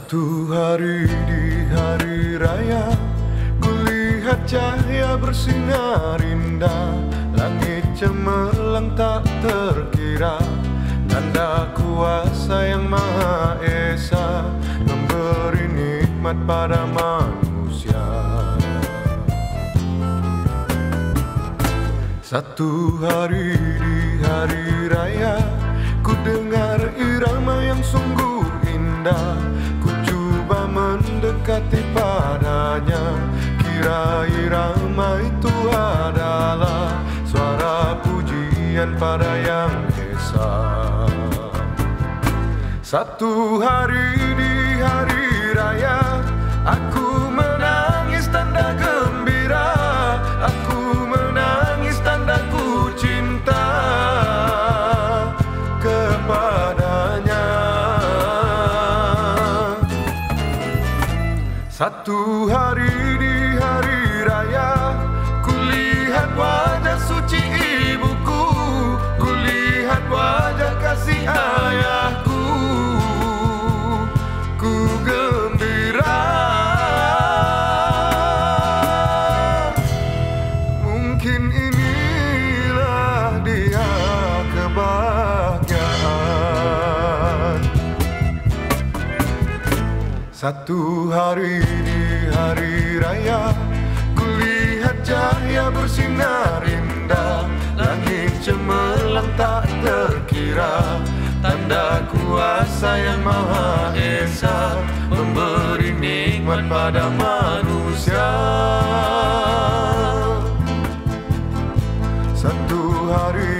Satu hari di hari raya, kulihat cahaya bersinar indah. Langit cemerlang tak terkira, tanda kuasa yang Maha Esa memberi nikmat pada manusia. Satu hari di hari raya, ku dengar irama yang sungguh indah. Ku coba mendekati padanya, kira irama itu adalah suara pujian pada Yang Esa. Satu hari di hari raya, aku menangis tanda gembira. Aku menangis tanda ku cinta kepadanya. Satu hari di hari raya, kulihat wajah suci ibuku, kulihat wajah kasih ayahku, ku gembira. Mungkin inilah dia kebahagiaan. Satu hari di hari raya, kulihat cahaya bersinar indah. Langit cemerlang tak terkira, tanda kuasa yang Maha Esa memberi nikmat pada manusia. Satu hari